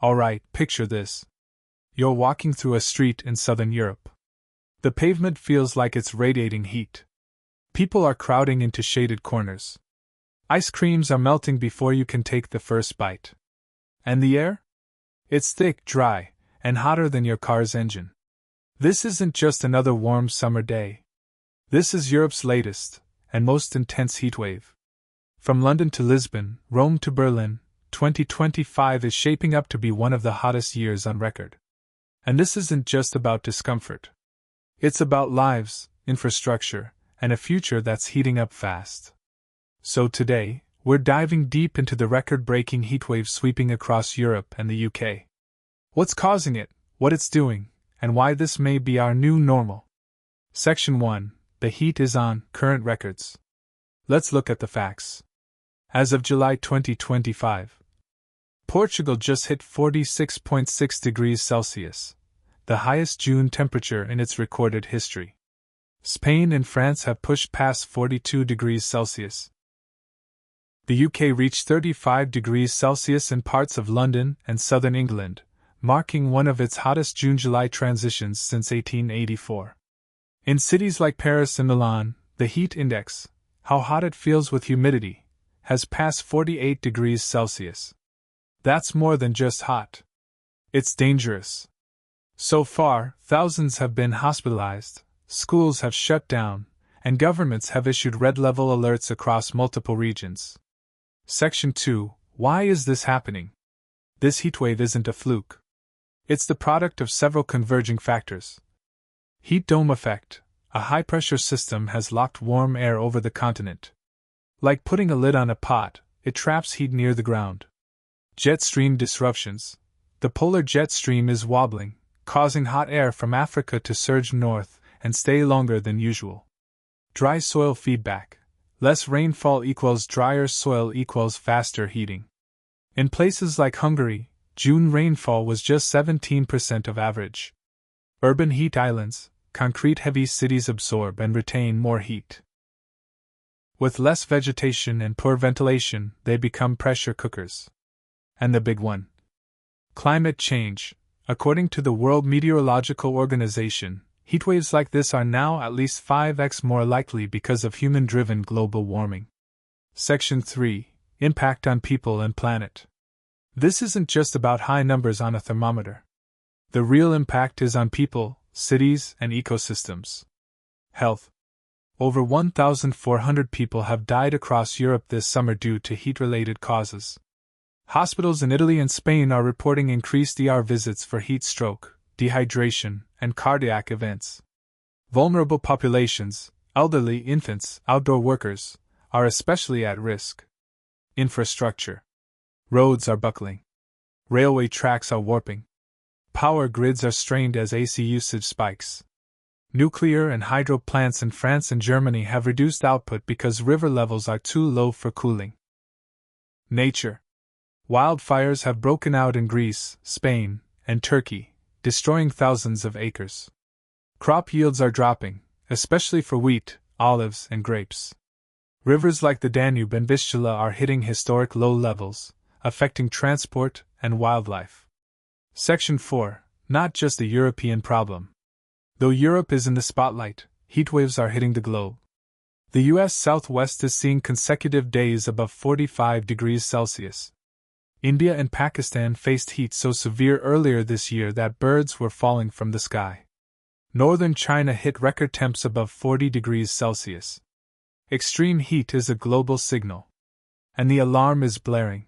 Alright, picture this. You're walking through a street in southern Europe. The pavement feels like it's radiating heat. People are crowding into shaded corners. Ice creams are melting before you can take the first bite. And the air? It's thick, dry, and hotter than your car's engine. This isn't just another warm summer day. This is Europe's latest and most intense heatwave. From London to Lisbon, Rome to Berlin, 2025 is shaping up to be one of the hottest years on record. And this isn't just about discomfort. It's about lives, infrastructure, and a future that's heating up fast. So today, we're diving deep into the record-breaking heatwave sweeping across Europe and the UK. What's causing it, what it's doing, and why this may be our new normal. Section 1. The heat is on, current records. Let's look at the facts. As of July 2025, Portugal just hit 46.6 degrees Celsius, the highest June temperature in its recorded history. Spain and France have pushed past 42 degrees Celsius. The UK reached 35 degrees Celsius in parts of London and southern England, marking one of its hottest June-July transitions since 1884. In cities like Paris and Milan, the heat index, how hot it feels with humidity, has passed 48 degrees Celsius. That's more than just hot. It's dangerous. So far, thousands have been hospitalized, schools have shut down, and governments have issued red-level alerts across multiple regions. Section 2. Why is this happening? This heatwave isn't a fluke. It's the product of several converging factors. Heat dome effect. A high-pressure system has locked warm air over the continent. Like putting a lid on a pot, it traps heat near the ground. Jet stream disruptions. The polar jet stream is wobbling, causing hot air from Africa to surge north and stay longer than usual. Dry soil feedback. Less rainfall equals drier soil equals faster heating. In places like Hungary, June rainfall was just 17% of average. Urban heat islands. Concrete-heavy cities absorb and retain more heat. With less vegetation and poor ventilation, they become pressure cookers. And the big one. Climate change. According to the World Meteorological Organization, heatwaves like this are now at least 5x more likely because of human-driven global warming. Section 3. Impact on people and planet. This isn't just about high numbers on a thermometer. The real impact is on people, cities, and ecosystems. Health. Over 1,400 people have died across Europe this summer due to heat-related causes. Hospitals in Italy and Spain are reporting increased ER visits for heat stroke, dehydration, and cardiac events. Vulnerable populations, elderly, infants, outdoor workers, are especially at risk. Infrastructure. Roads are buckling. Railway tracks are warping. Power grids are strained as AC usage spikes. Nuclear and hydro plants in France and Germany have reduced output because river levels are too low for cooling. Nature. Wildfires have broken out in Greece, Spain, and Turkey, destroying thousands of acres. Crop yields are dropping, especially for wheat, olives, and grapes. Rivers like the Danube and Vistula are hitting historic low levels, affecting transport and wildlife. Section 4. Not just a European problem. Though Europe is in the spotlight, heatwaves are hitting the globe. The U.S. Southwest is seeing consecutive days above 45 degrees Celsius. India and Pakistan faced heat so severe earlier this year that birds were falling from the sky. Northern China hit record temps above 40 degrees Celsius. Extreme heat is a global signal. And the alarm is blaring.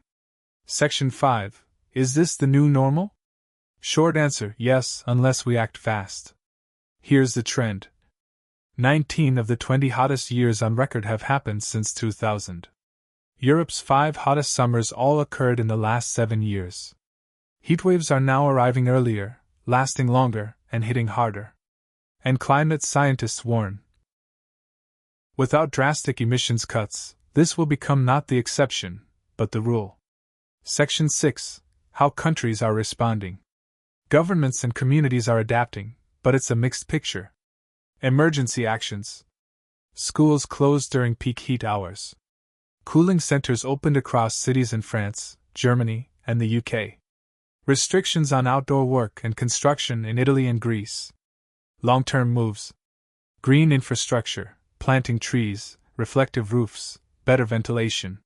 Section 5. Is this the new normal? Short answer, yes, unless we act fast. Here's the trend. 19 of the 20 hottest years on record have happened since 2000. Europe's 5 hottest summers all occurred in the last 7 years. Heatwaves are now arriving earlier, lasting longer, and hitting harder. And climate scientists warn. Without drastic emissions cuts, this will become not the exception, but the rule. Section 6. How countries are responding. Governments and communities are adapting, but it's a mixed picture. Emergency actions. Schools closed during peak heat hours. Cooling centers opened across cities in France, Germany, and the UK. Restrictions on outdoor work and construction in Italy and Greece. Long-term moves. Green infrastructure, planting trees, reflective roofs, better ventilation.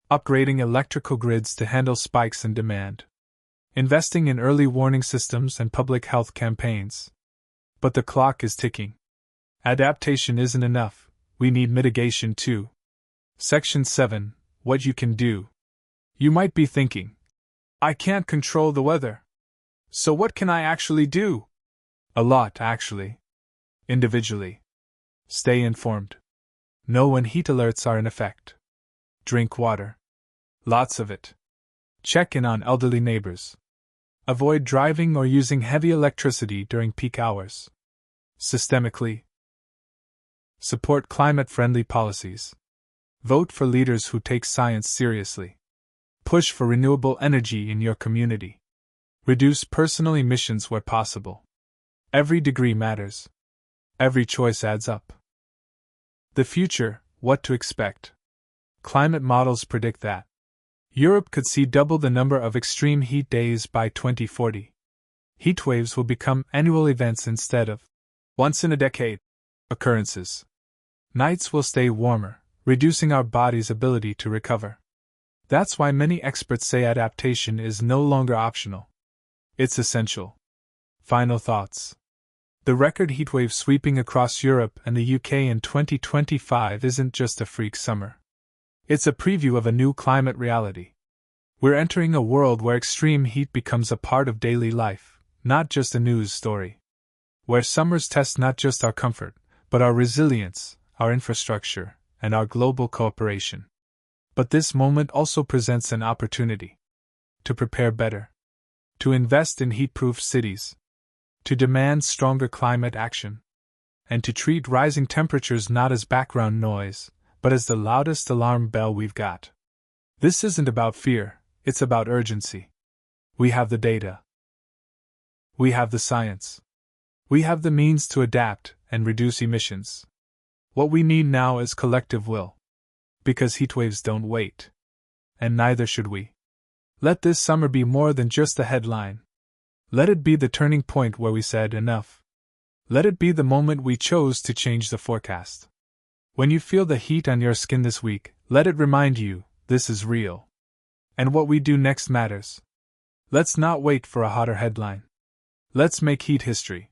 Upgrading electrical grids to handle spikes in demand. Investing in early warning systems and public health campaigns. But the clock is ticking. Adaptation isn't enough, we need mitigation too. Section 7. What you can do. You might be thinking, I can't control the weather. So what can I actually do? A lot, actually. Individually. Stay informed. Know when heat alerts are in effect. Drink water. Lots of it. Check in on elderly neighbors. Avoid driving or using heavy electricity during peak hours. Systemically. Support climate-friendly policies. Vote for leaders who take science seriously. Push for renewable energy in your community. Reduce personal emissions where possible. Every degree matters. Every choice adds up. The future, what to expect. Climate models predict that Europe could see double the number of extreme heat days by 2040. Heatwaves will become annual events instead of once-in-a-decade occurrences. Nights will stay warmer, reducing our body's ability to recover. That's why many experts say adaptation is no longer optional. It's essential. Final thoughts. The record heatwave sweeping across Europe and the UK in 2025 isn't just a freak summer. It's a preview of a new climate reality. We're entering a world where extreme heat becomes a part of daily life, not just a news story. Where summers test not just our comfort, but our resilience, our infrastructure, and our global cooperation. But this moment also presents an opportunity to prepare better, to invest in heat-proof cities, to demand stronger climate action, and to treat rising temperatures not as background noise, but as the loudest alarm bell we've got. This isn't about fear, it's about urgency. We have the data. We have the science. We have the means to adapt and reduce emissions. What we need now is collective will. Because heatwaves don't wait. And neither should we. Let this summer be more than just a headline. Let it be the turning point where we said enough. Let it be the moment we chose to change the forecast. When you feel the heat on your skin this week, let it remind you, this is real. And what we do next matters. Let's not wait for a hotter headline. Let's make heat history.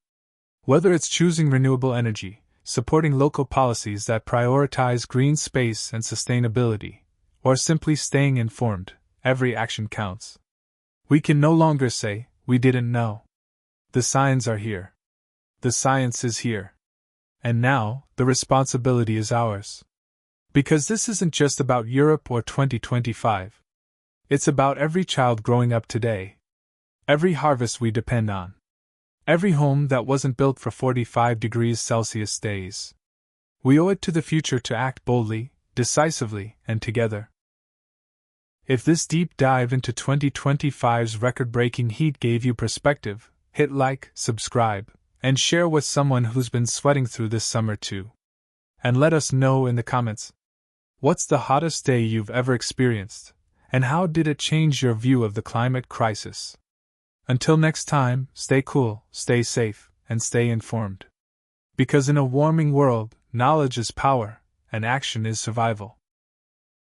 Whether it's choosing renewable energy, supporting local policies that prioritize green space and sustainability, or simply staying informed, every action counts. We can no longer say, we didn't know. The signs are here. The science is here. And now, the responsibility is ours. Because this isn't just about Europe or 2025. It's about every child growing up today. Every harvest we depend on. Every home that wasn't built for 45 degrees Celsius days. We owe it to the future to act boldly, decisively, and together. If this deep dive into 2025's record-breaking heat gave you perspective, hit like, subscribe, and share with someone who's been sweating through this summer too. And let us know in the comments. What's the hottest day you've ever experienced, and how did it change your view of the climate crisis? Until next time, stay cool, stay safe, and stay informed. Because in a warming world, knowledge is power, and action is survival.